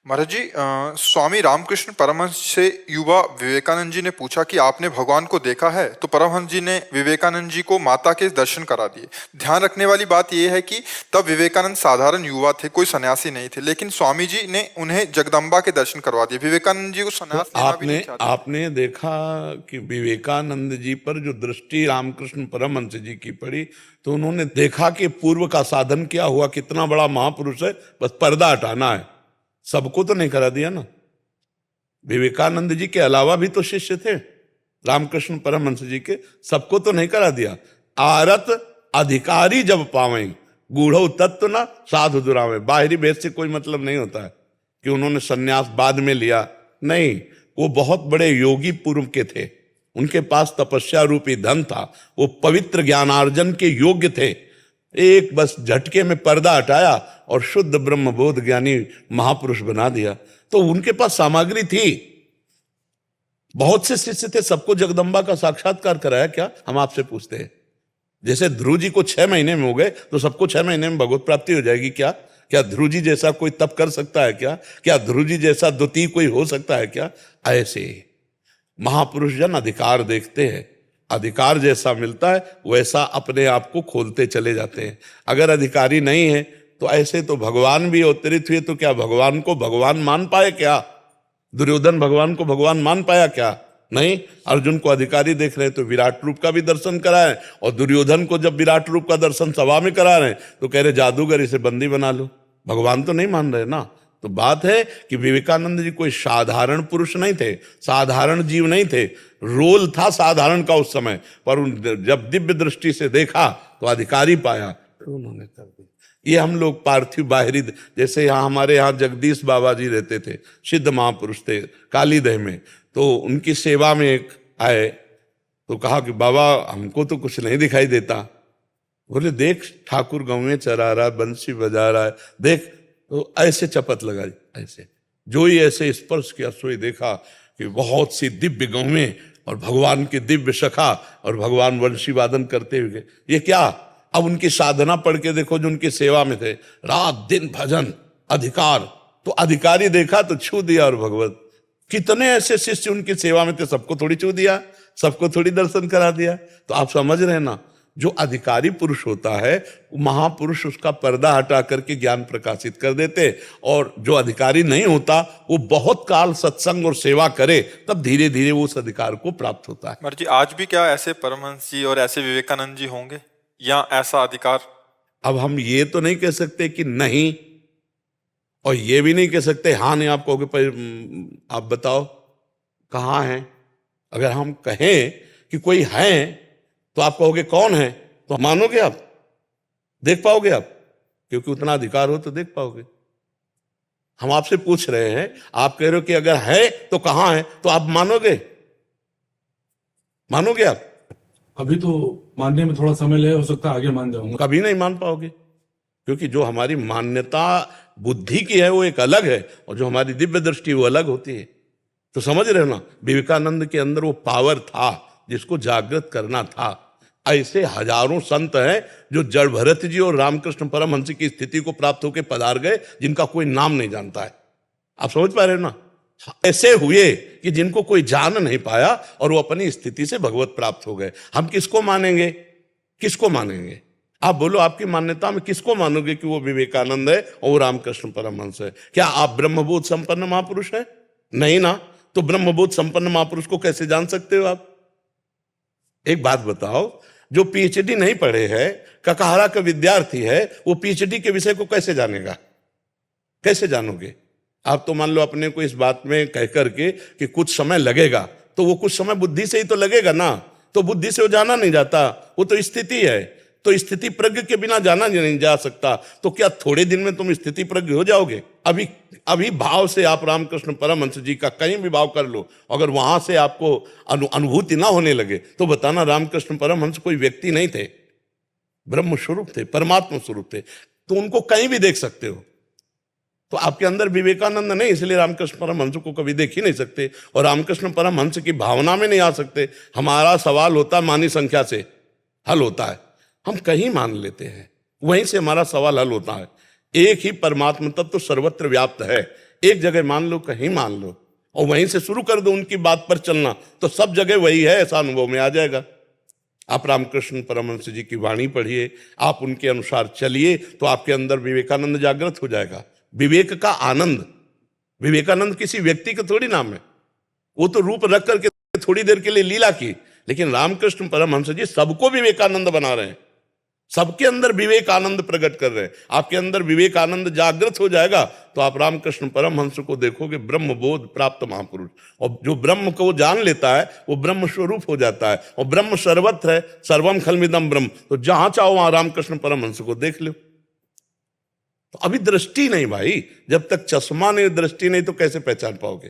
महाराज जी, स्वामी रामकृष्ण परमहंस से युवा विवेकानंद जी ने पूछा कि आपने भगवान को देखा है, तो परमहंस जी ने विवेकानंद जी को माता के दर्शन करा दिए। ध्यान रखने वाली बात यह है कि तब विवेकानंद साधारण युवा थे, कोई सन्यासी नहीं थे, लेकिन स्वामी जी ने उन्हें जगदम्बा के दर्शन करवा दिए। विवेकानंद जी को तो सन्यास लेना भी नहीं आपने चाहते। आपने देखा कि विवेकानंद जी पर जो दृष्टि रामकृष्ण परमहंस जी की पड़ी, तो उन्होंने देखा कि पूर्व का साधन क्या हुआ, कितना बड़ा महापुरुष है, बस पर्दा हटाना है। सबको तो नहीं करा दिया ना। विवेकानंद जी के अलावा भी तो शिष्य थे रामकृष्ण परमहंस जी के, सबको तो नहीं करा दिया। आरत अधिकारी जब पावें गूढ़ो तत्व ना साधु दुरावे। बाहरी भेद से कोई मतलब नहीं होता है कि उन्होंने सन्यास बाद में लिया, नहीं। वो बहुत बड़े योगी पूर्व के थे, उनके पास तपस्या रूपी धन था, वो पवित्र ज्ञानार्जन के योग्य थे। एक बस झटके में पर्दा हटाया और शुद्ध ब्रह्मबोध ज्ञानी महापुरुष बना दिया। तो उनके पास सामग्री थी। बहुत से शिष्य थे, सबको जगदम्बा का साक्षात्कार कराया क्या? हम आपसे पूछते हैं। जैसे ध्रुव जी को 6 महीने में हो गए, तो सबको 6 महीने में भगवत प्राप्ति हो जाएगी क्या? क्या ध्रुव जी जैसा कोई तप कर सकता है क्या? क्या ध्रुव जी जैसा द्वितीय कोई हो सकता है क्या? ऐसे महापुरुष जन अधिकार देखते हैं, अधिकार जैसा मिलता है वैसा अपने आप को खोलते चले जाते हैं। अगर अधिकारी नहीं है तो ऐसे तो भगवान भी अवतरित हुए, तो क्या भगवान को भगवान मान पाए क्या? दुर्योधन भगवान को भगवान मान पाया क्या? नहीं। अर्जुन को अधिकारी देख रहे हैं तो विराट रूप का भी दर्शन कराए, और दुर्योधन को जब विराट रूप का दर्शन सभा में करा रहे हैं तो कह रहे जादूगर, इसे बंदी बना लो। भगवान तो नहीं मान रहे ना। तो बात है कि विवेकानंद जी कोई साधारण पुरुष नहीं थे, साधारण जीव नहीं थे। रोल था साधारण का उस समय, पर जब दिव्य दृष्टि से देखा तो अधिकारी पाया, तो उन्होंने कर दिया। ये हम लोग पार्थिव बाहरी, जैसे यहाँ हमारे यहाँ जगदीश बाबा जी रहते थे, सिद्ध महापुरुष थे कालीदह में, तो उनकी सेवा में एक आए तो कहा कि बाबा हमको तो कुछ नहीं दिखाई देता। बोले देख ठाकुर गाँव में चरा रहा है, बंसी बजा रहा है, देख। तो ऐसे चपत लगाई, ऐसे जो ही ऐसे स्पर्श किया सो ही देखा कि बहुत सी दिव्य गौवें और भगवान की दिव्य सखा और भगवान वंशी वादन करते हुए। ये क्या? अब उनकी साधना पढ़ के देखो, जो उनकी सेवा में थे, रात दिन भजन अधिकार। तो अधिकारी देखा तो छू दिया, और भगवत कितने ऐसे शिष्य उनकी सेवा में थे, सबको थोड़ी छू दिया, सबको थोड़ी दर्शन करा दिया। तो आप समझ रहे हैं ना, जो अधिकारी पुरुष होता है महापुरुष उसका पर्दा हटा करके ज्ञान प्रकाशित कर देते, और जो अधिकारी नहीं होता वो बहुत काल सत्संग और सेवा करे, तब धीरे धीरे वो उस अधिकार को प्राप्त होता है। महाराज जी, आज भी क्या ऐसे परमहंस जी और ऐसे विवेकानंद जी होंगे या ऐसा अधिकार? अब हम ये तो नहीं कह सकते कि नहीं, और ये भी नहीं कह सकते हाँ नहीं। आप कहोगे पर आप बताओ कहाँ है? अगर हम कहें कि कोई है तो आप कहोगे कौन है, तो मानोगे आप? देख पाओगे आप? क्योंकि उतना अधिकार हो तो देख पाओगे। हम आपसे पूछ रहे हैं, आप कह रहे हो कि अगर है तो कहाँ है, तो आप मानोगे? मानोगे आप? अभी तो मानने में थोड़ा समय लगे, हो सकता है आगे मान जाऊंगा। कभी नहीं मान पाओगे, क्योंकि जो हमारी मान्यता बुद्धि की है वो एक अलग है, और जो हमारी दिव्य दृष्टि वो अलग होती है। तो समझ रहे हो ना, विवेकानंद के अंदर वो पावर था जिसको जागृत करना था। ऐसे हजारों संत हैं जो जड़ भरत जी और रामकृष्ण परमहंस की स्थिति को प्राप्त होकर पधार गए, जिनका कोई नाम नहीं जानता है। आप समझ पा रहे हो ना? ऐसे हुए कि जिनको कोई जान नहीं पाया और वो अपनी स्थिति से भगवत प्राप्त हो गए। हम किसको मानेंगे? किसको मानेंगे? आप बोलो, आपकी मान्यता में किसको मानोगे कि वो विवेकानंद है और वो रामकृष्ण परमहंस है? क्या आप ब्रह्मबोध संपन्न महापुरुष है? नहीं ना। तो ब्रह्मबोध संपन्न महापुरुष को कैसे जान सकते हो आप? एक बात बताओ, जो पीएचडी नहीं पढ़े है, ककाहरा का विद्यार्थी है, वो पीएचडी के विषय को कैसे जानेगा? कैसे जानोगे? आप तो मान लो अपने को इस बात में कह करके कि कुछ समय लगेगा, तो वो कुछ समय बुद्धि से ही तो लगेगा ना। तो बुद्धि से वो जाना नहीं जाता, वो तो स्थिति है। तो स्थिति प्रज्ञ के बिना जाना नहीं जा सकता। तो क्या थोड़े दिन में तुम स्थिति प्रज्ञ हो जाओगे? अभी भाव से आप रामकृष्ण परमहंस जी का कहीं भी भाव कर लो, अगर वहां से आपको अनुभूति ना होने लगे, तो बताना रामकृष्ण परमहंस कोई व्यक्ति नहीं थे, ब्रह्म स्वरूप थे, परमात्मा स्वरूप थे। तो उनको कहीं भी देख सकते हो। तो आपके अंदर विवेकानंद नहीं, इसलिए रामकृष्ण परमहंस को कभी देख ही नहीं सकते, और रामकृष्ण परमहंस की भावना में नहीं आ सकते। हमारा सवाल होता है मानी संख्या से हल होता है, हम कहीं मान लेते हैं, वहीं से हमारा सवाल हल होता है। एक ही परमात्मा तत्व तो सर्वत्र व्याप्त है, एक जगह मान लो, कहीं मान लो, और वहीं से शुरू कर दो उनकी बात पर चलना, तो सब जगह वही है ऐसा अनुभव में आ जाएगा। आप रामकृष्ण परमहंस जी की वाणी पढ़िए, आप उनके अनुसार चलिए, तो आपके अंदर विवेकानंद जागृत हो जाएगा। विवेक का आनंद, विवेकानंद किसी व्यक्ति का थोड़ी नाम है, वो तो रूप रख करके थोड़ी देर के लिए लीला की, लेकिन रामकृष्ण परमहंस जी सबको विवेकानंद बना रहे हैं, सबके अंदर विवेक आनंद प्रकट कर रहे हैं। आपके अंदर विवेक आनंद जागृत हो जाएगा तो आप रामकृष्ण परमहंस को देखोगे ब्रह्म बोध प्राप्त महापुरुष, और जो ब्रह्म को जान लेता है वो ब्रह्म स्वरूप हो जाता है, और ब्रह्म सर्वत्र है, सर्वम खलमिदम ब्रह्म, तो जहां चाहो वहां रामकृष्ण परमहंस को देख लो। तो अभी दृष्टि नहीं भाई, जब तक चश्मा नहीं, दृष्टि नहीं, तो कैसे पहचान पाओगे?